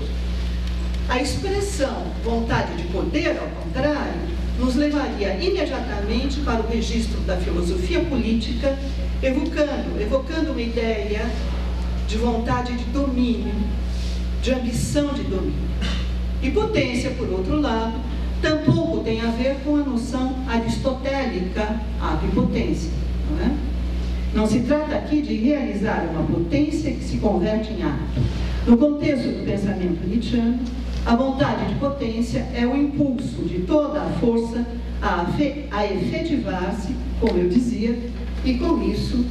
A expressão vontade de poder, ao contrário, nos levaria imediatamente para o registro da filosofia política, evocando uma ideia de vontade de domínio, de ambição de domínio. E potência, por outro lado, tampouco tem a ver com a noção aristotélica ato e potência, não é? Não se trata aqui de realizar uma potência que se converte em ato. No contexto do pensamento nietzschiano, a vontade de potência é o impulso de toda a força a efetivar-se, como eu dizia, e com isso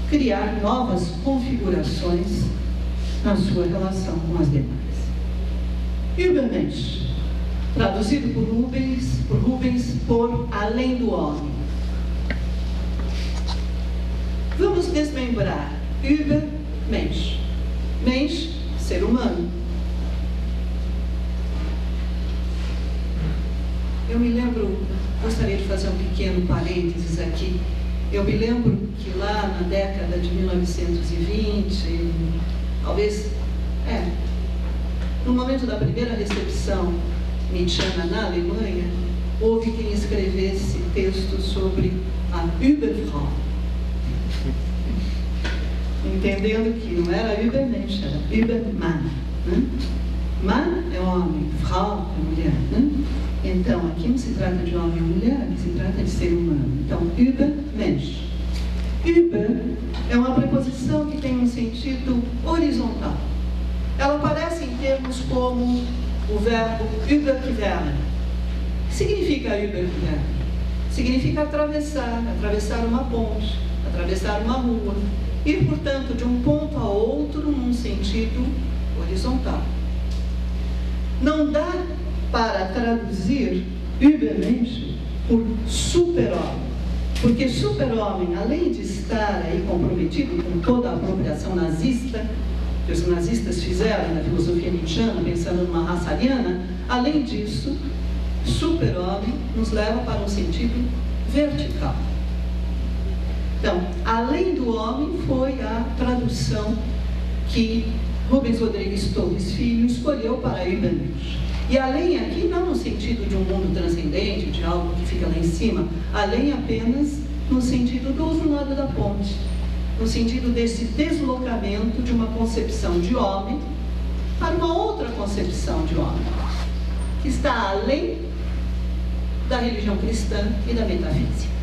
criar novas configurações na sua relação com as demais. Übermensch, traduzido por Rubens por além do homem. Vamos desmembrar Übermensch. Mensch, ser humano. Eu me lembro, gostaria de fazer um pequeno parênteses aqui. Eu me lembro que lá na década de 1920, talvez, no momento da primeira recepção nietzschiana na Alemanha, houve quem escrevesse textos sobre a Überfrau. Entendendo que não era Übermensch, era Übermann. Né? Mann é homem, Frau é mulher. Né? Então, aqui não se trata de homem ou mulher, aqui se trata de ser humano. Então, Übermensch. Über é uma preposição que tem um sentido horizontal. Ela aparece em termos como o verbo überqueren. O que significa überqueren? Significa atravessar uma ponte, atravessar uma rua, ir, portanto, de um ponto a outro num sentido horizontal. Não dá para traduzir Übermensch por super-homem, porque super-homem, além de estar aí comprometido com toda a apropriação nazista que os nazistas fizeram na filosofia nietzschiana, pensando numa raça ariana, além disso, super-homem nos leva para um sentido vertical. Então, além do homem, foi a tradução que Rubens Rodrigues Torres Filho escolheu para Übermensch. E além aqui, não no sentido de um mundo transcendente, de algo que fica lá em cima, além apenas no sentido do outro lado da ponte, no sentido desse deslocamento de uma concepção de homem para uma outra concepção de homem, que está além da religião cristã e da metafísica.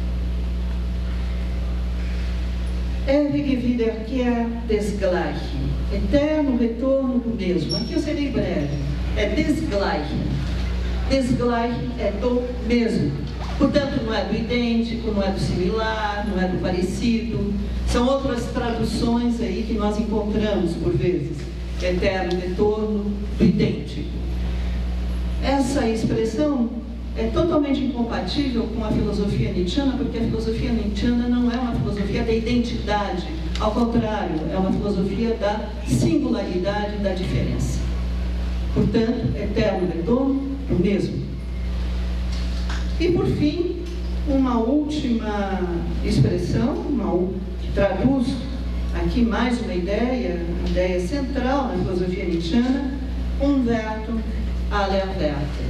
Ewige Wiederkehr des Gleichen, eterno retorno do mesmo. Aqui eu serei breve. É desgleichen. Desgleichen é do mesmo. Portanto, não é do idêntico, não é do similar, não é do parecido. São outras traduções aí que nós encontramos por vezes. Eterno retorno do idêntico. Essa expressão é totalmente incompatível com a filosofia nietzschiana, porque a filosofia nietzschiana não é uma filosofia da identidade. Ao contrário, é uma filosofia da singularidade, da diferença. Portanto, eterno retorno do mesmo. E, por fim, uma última expressão, que traduz aqui mais uma ideia central na filosofia nietzschiana, Umwertung aller Werte,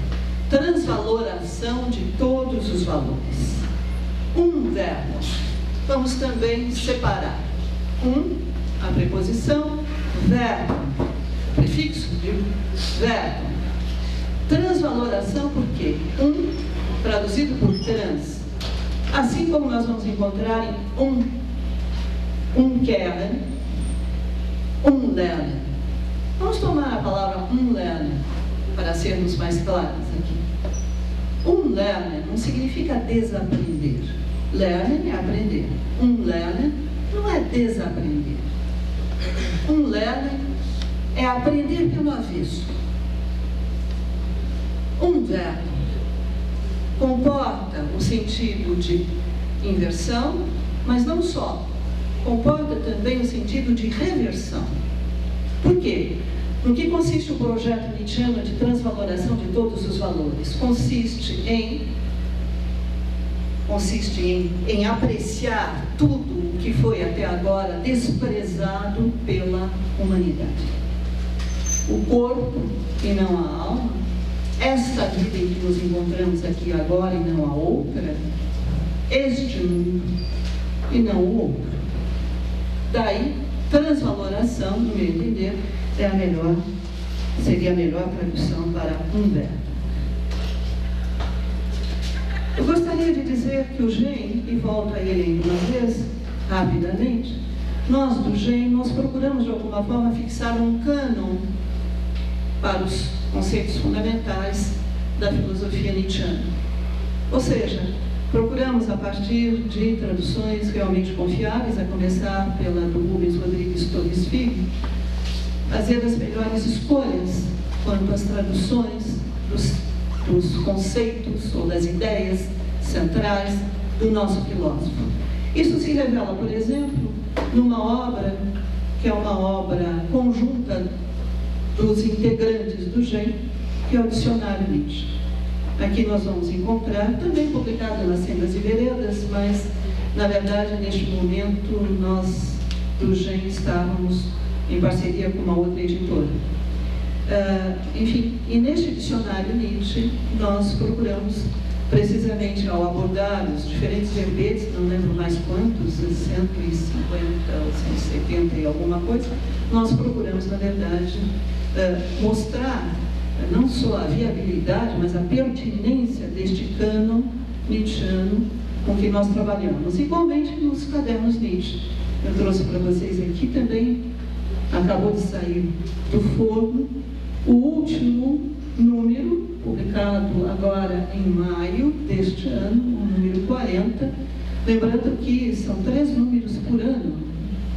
transvaloração de todos os valores. Umwertung, vamos também separar. A preposição, Wertung, prefixo de Wertung. Transvaloração por quê? Traduzido por trans. Assim como nós vamos encontrar em Umkehren, Umlernen. Vamos tomar a palavra Umlernen para sermos mais claros aqui. Umlernen não significa desaprender. Lernen é aprender. Umlernen não é desaprender. Umlernen é aprender pelo avesso. Umwertung comporta o sentido de inversão, mas não só. Comporta também o sentido de reversão. Por quê? No que consiste o projeto nietzschiano de transvaloração de todos os valores? Consiste em apreciar tudo o que foi até agora desprezado pela humanidade. O corpo e não a alma, esta vida em que nos encontramos aqui agora e não a outra, este mundo e não o outro. Daí, transvaloração, no meu entender, seria a melhor tradução para Umberto. Eu gostaria de dizer que o GEM, e volto a ele ainda uma vez, rapidamente, nós do GEM, nós procuramos de alguma forma fixar um cânon para os conceitos fundamentais da filosofia nietzschiana. Ou seja, procuramos a partir de traduções realmente confiáveis, a começar pela do Rubens Rodrigues Torres Filho, fazer as melhores escolhas quanto às traduções dos conceitos ou das ideias centrais do nosso filósofo. Isso se revela, por exemplo, numa obra que é uma obra conjunta dos integrantes do GEM, que é o Dicionário Nietzsche. Aqui nós vamos encontrar, também publicado nas Sendas e Veredas, mas, na verdade, neste momento, nós do GEM estávamos em parceria com uma outra editora. Enfim, e neste Dicionário Nietzsche, nós procuramos, precisamente ao abordar os diferentes verbetes, não lembro mais quantos, 150 ou 170 e alguma coisa, nós procuramos, na verdade, mostrar não só a viabilidade, mas a pertinência deste cânon nietzschiano com que nós trabalhamos, igualmente nos cadernos Nietzsche. Eu trouxe para vocês aqui também, acabou de sair do forno, o último número, publicado agora em maio deste ano, o número 40, lembrando que são 3 números por ano,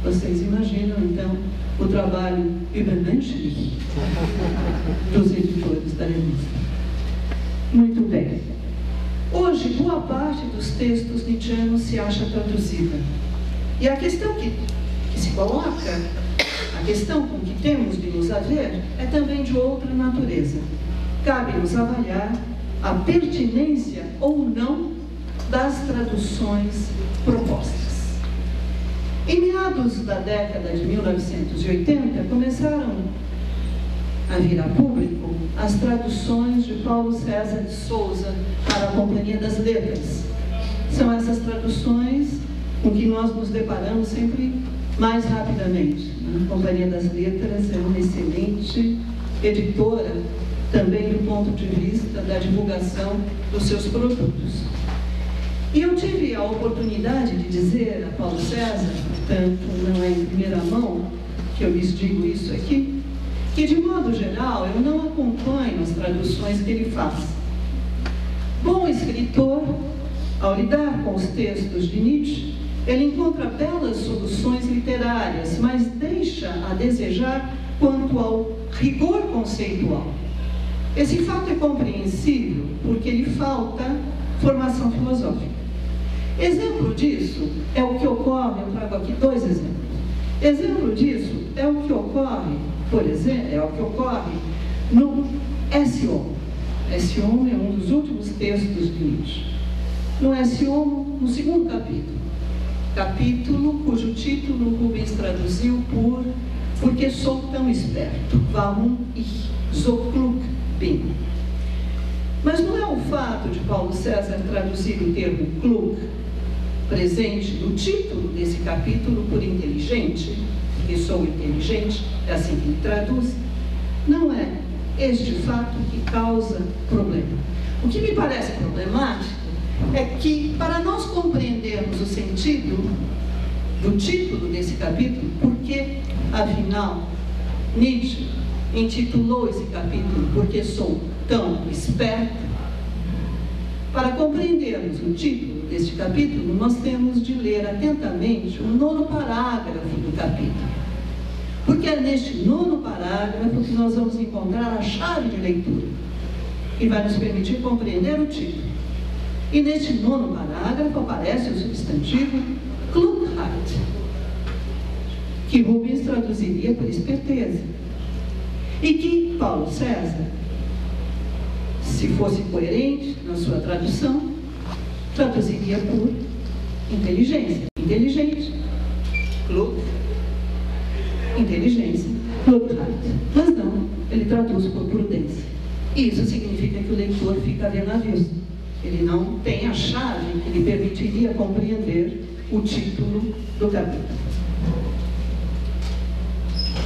Vocês imaginam, então, o trabalho übermenschlich dos editores da revista. Muito bem. Hoje, boa parte dos textos nietzschianos se acha traduzida. E a questão que se coloca, a questão com que temos de nos haver, é também de outra natureza. Cabe-nos avaliar a pertinência ou não das traduções propostas. Em meados da década de 1980, começaram a vir a público as traduções de Paulo César de Souza para a Companhia das Letras. São essas traduções com que nós nos deparamos sempre mais rapidamente. A Companhia das Letras é uma excelente editora, também do ponto de vista da divulgação dos seus produtos. E eu tive a oportunidade de dizer a Paulo César, portanto não é em primeira mão que eu lhes digo isso aqui, que de modo geral eu não acompanho as traduções que ele faz. Bom escritor, ao lidar com os textos de Nietzsche, ele encontra belas soluções literárias, mas deixa a desejar quanto ao rigor conceitual. Esse fato é compreensível porque lhe falta formação filosófica. Exemplo disso é o que ocorre, eu trago aqui dois exemplos. Exemplo disso é o que ocorre, por exemplo, no Esse Homo. Esse Homo é um dos últimos textos de Nietzsche. No Esse Homo, no segundo capítulo cujo título Rubens traduziu por Porque Sou Tão Esperto, Warum ich so klug bin. Mas não é o fato de Paulo César traduzir o termo klug presente no título desse capítulo por inteligente, porque sou inteligente, é assim que ele traduz, não é este fato que causa problema. O que me parece problemático é que, para nós compreendermos o sentido do título desse capítulo, porque, afinal, Nietzsche intitulou esse capítulo Porque Sou Tão Esperto, para compreendermos o título deste capítulo, nós temos de ler atentamente o 9º parágrafo do capítulo. Porque é neste 9º parágrafo que nós vamos encontrar a chave de leitura, que vai nos permitir compreender o título. E neste 9º parágrafo aparece o substantivo Klugheit, que Rubens traduziria por esperteza. E que Paulo César, se fosse coerente na sua tradução, traduziria por inteligência. Inteligente, klug, inteligência, Klugheit. Mas não, ele traduz por prudência. E isso significa que o leitor fica a ver navios. Ele não tem a chave que lhe permitiria compreender o título do capítulo.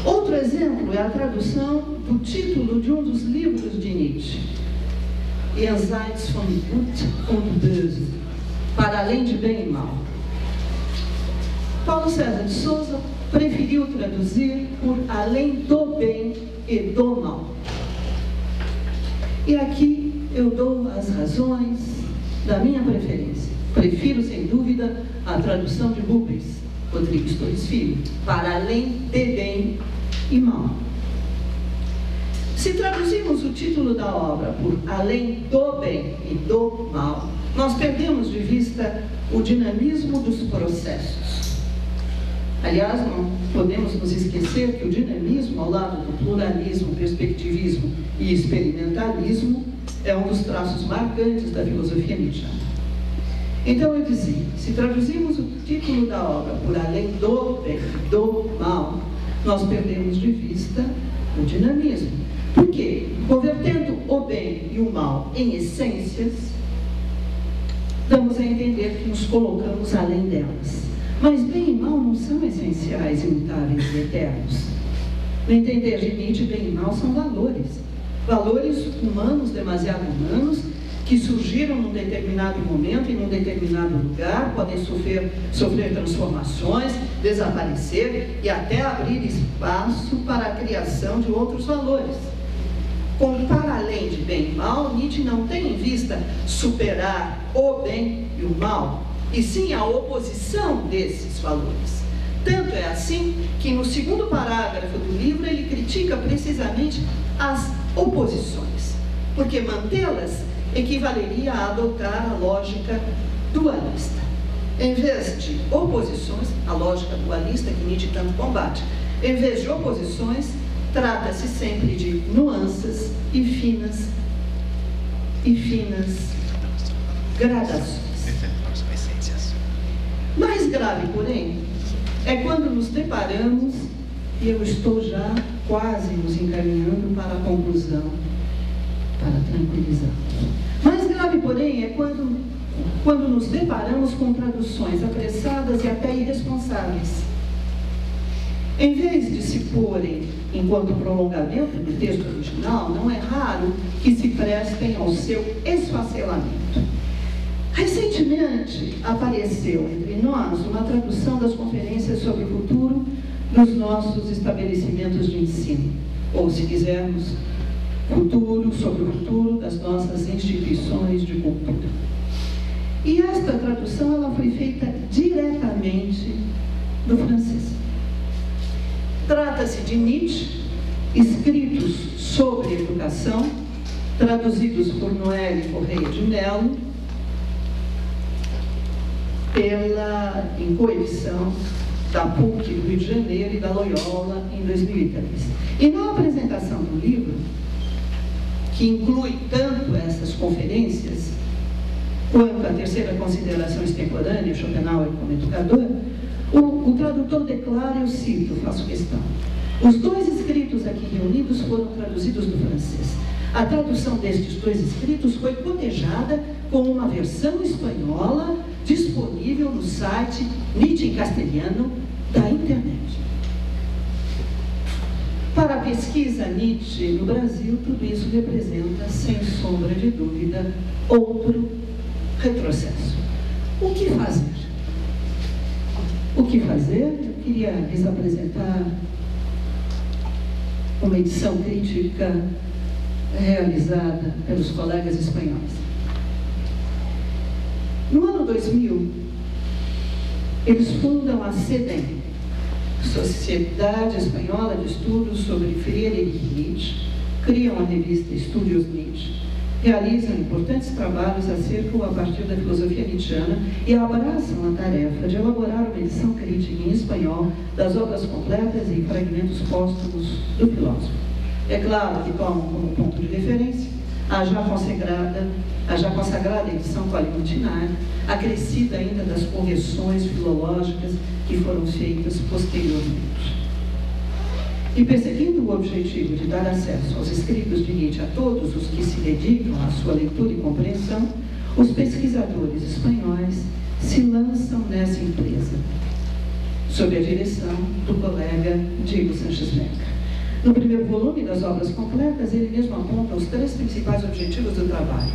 Outro exemplo é a tradução do título de um dos livros de Nietzsche, Jenseits von Gut und Böse, Para Além de Bem e Mal. Paulo César de Souza preferiu traduzir por Além do Bem e do Mal. E aqui eu dou as razões da minha preferência. Prefiro, sem dúvida, a tradução de Rubens Rodrigues Torres Filho, Para Além de Bem e Mal. Se traduzirmos o título da obra por Além do Bem e do Mal, nós perdemos de vista o dinamismo dos processos. Aliás, não podemos nos esquecer que o dinamismo, ao lado do pluralismo, perspectivismo e experimentalismo, é um dos traços marcantes da filosofia nietzschiana. Então eu dizia, se traduzirmos o título da obra por Além do Bem e do Mal, nós perdemos de vista o dinamismo. Por quê? Convertendo o bem e o mal em essências, damos a entender que nos colocamos além delas. Mas bem e mal não são essenciais, imutáveis e eternos. No entender de Nietzsche, bem e mal são valores. Valores humanos, demasiado humanos, que surgiram num determinado momento, em um determinado lugar, podem sofrer transformações, desaparecer e até abrir espaço para a criação de outros valores. Como para além de bem e mal, Nietzsche não tem em vista superar o bem e o mal, e sim a oposição desses valores. Tanto é assim que no segundo parágrafo do livro ele critica precisamente as oposições, porque mantê-las equivaleria a adotar a lógica dualista. Em vez de oposições, a lógica dualista que Nietzsche tanto combate, em vez de oposições, trata-se sempre de nuances e finas gradações. Mais grave, porém, é quando nos deparamos, e eu estou já quase nos encaminhando para a conclusão, para tranquilizar. Mais grave, porém, é quando nos deparamos com traduções apressadas e até irresponsáveis. Em vez de se porem enquanto prolongamento do texto original, não é raro que se prestem ao seu esfacelamento. Recentemente apareceu entre nós uma tradução das conferências sobre o futuro nos nossos estabelecimentos de ensino, ou, se quisermos, sobre o futuro das nossas instituições de cultura. E esta tradução ela foi feita diretamente do francês. Trata-se de Nietzsche, escritos sobre educação, traduzidos por Noelle Correia de Mello, em coedição da PUC do Rio de Janeiro e da Loyola em 2003. E na apresentação do livro, que inclui tanto essas conferências quanto a terceira consideração extemporânea, Schopenhauer como educador, o tradutor declara, eu cito, faço questão: os dois escritos aqui reunidos foram traduzidos do francês. A tradução destes dois escritos foi cotejada com uma versão espanhola disponível no site Nietzsche em Castelhano da internet. Para a pesquisa Nietzsche no Brasil, tudo isso representa, sem sombra de dúvida, outro retrocesso. O que fazer? O que fazer? Eu queria lhes apresentar uma edição crítica realizada pelos colegas espanhóis. No ano 2000, eles fundam a SEDEM, Sociedade Espanhola de Estudos sobre Friedrich Nietzsche, criam a revista Estúdios Nietzsche, realizam importantes trabalhos acerca ou a partir da filosofia nietzschiana e abraçam a tarefa de elaborar uma edição crítica em espanhol das obras completas e fragmentos póstumos do filósofo. É claro que tomam como ponto de referência a já consagrada edição Qualimontinari, acrescida ainda das correções filológicas que foram feitas posteriormente. E perseguindo o objetivo de dar acesso aos escritos de Nietzsche a todos os que se dedicam à sua leitura e compreensão, os pesquisadores espanhóis se lançam nessa empresa, sob a direção do colega Diego Sánchez Meca. No primeiro volume das obras completas, ele mesmo aponta os 3 principais objetivos do trabalho: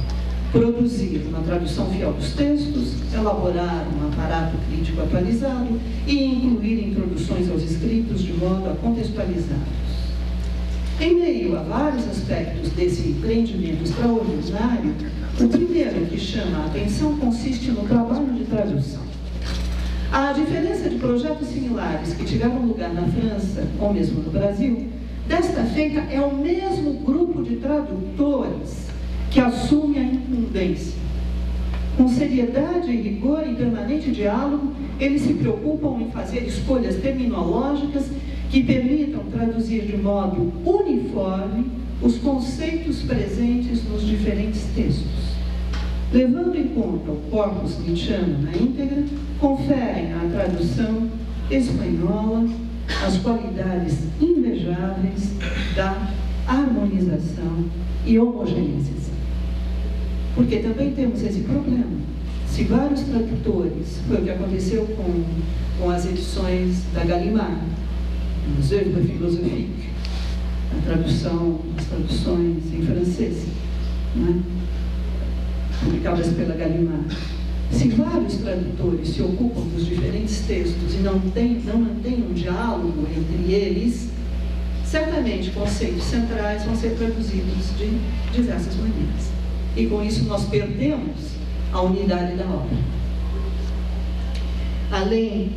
produzir uma tradução fiel dos textos, elaborar um aparato crítico atualizado e incluir introduções aos escritos de modo a contextualizá-los. Em meio a vários aspectos desse empreendimento extraordinário, o primeiro que chama a atenção consiste no trabalho de tradução. A diferença de projetos similares que tiveram lugar na França ou mesmo no Brasil, desta feita é o mesmo grupo de tradutores que assume a incumbência. Com seriedade e rigor e permanente diálogo, eles se preocupam em fazer escolhas terminológicas que permitam traduzir de modo uniforme os conceitos presentes nos diferentes textos. Levando em conta o corpus nietzschiano na íntegra, conferem à tradução espanhola as qualidades invejáveis da harmonização e homogeneização. Porque também temos esse problema. Se vários tradutores, foi o que aconteceu com as edições da Gallimard, as œuvres philosophiques, as traduções em francês, né, publicadas pela Gallimard. Se vários tradutores se ocupam dos diferentes textos e não mantêm um diálogo entre eles, certamente conceitos centrais vão ser traduzidos de diversas maneiras. E com isso nós perdemos a unidade da obra. Além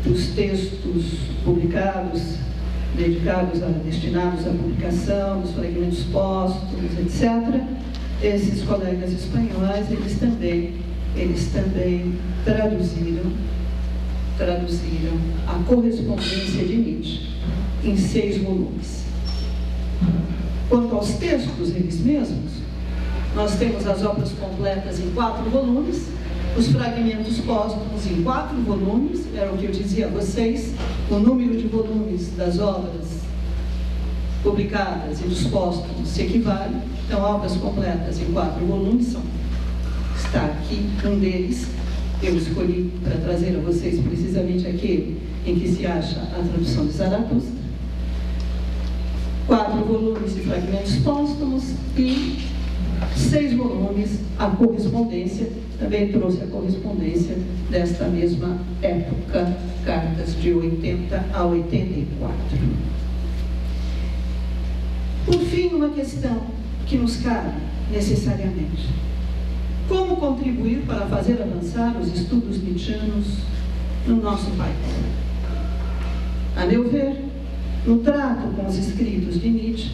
dos textos publicados, destinados à publicação, dos fragmentos póstumos, etc., esses colegas espanhóis, eles também traduziram a correspondência de Nietzsche em 6 volumes. Quanto aos textos eles mesmos, nós temos as obras completas em 4 volumes, os fragmentos póstumos em 4 volumes, era o que eu dizia a vocês, o número de volumes das obras publicadas e dos póstumos se equivale. Então, obras completas em 4 volumes está aqui um deles. Eu escolhi para trazer a vocês precisamente aquele em que se acha a tradução de Zaratustra. 4 volumes de fragmentos póstumos e 6 volumes a correspondência. Também trouxe a correspondência desta mesma época, cartas de 80 a 84. Por fim, uma questão que nos cabe necessariamente: como contribuir para fazer avançar os estudos nietzschianos no nosso país? A meu ver, no trato com os escritos de Nietzsche,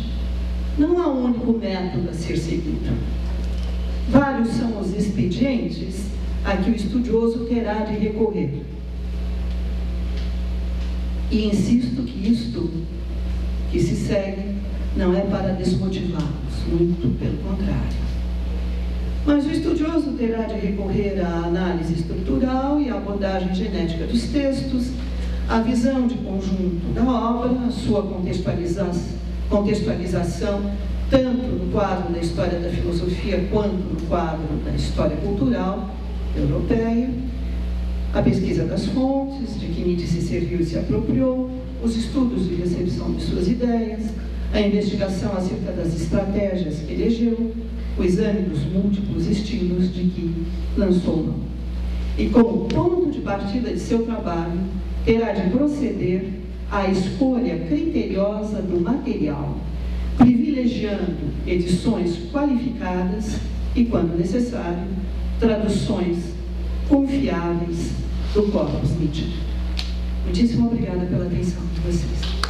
não há um único método a ser seguido. Vários são os expedientes a que o estudioso terá de recorrer. E insisto que isto que se segue não é para desmotivá-los, muito pelo contrário. Mas o estudioso terá de recorrer à análise estrutural e à abordagem genética dos textos, à visão de conjunto da obra, a sua contextualização tanto no quadro da história da filosofia quanto no quadro da história cultural europeia, a pesquisa das fontes de que Nietzsche se serviu e se apropriou, os estudos de recepção de suas ideias, a investigação acerca das estratégias que elegeu, o exame dos múltiplos estilos de que lançou mão. E como ponto de partida de seu trabalho, terá de proceder à escolha criteriosa do material, privilegiando edições qualificadas e, quando necessário, traduções confiáveis do corpus Nietzsche. Muitíssimo obrigada pela atenção de vocês.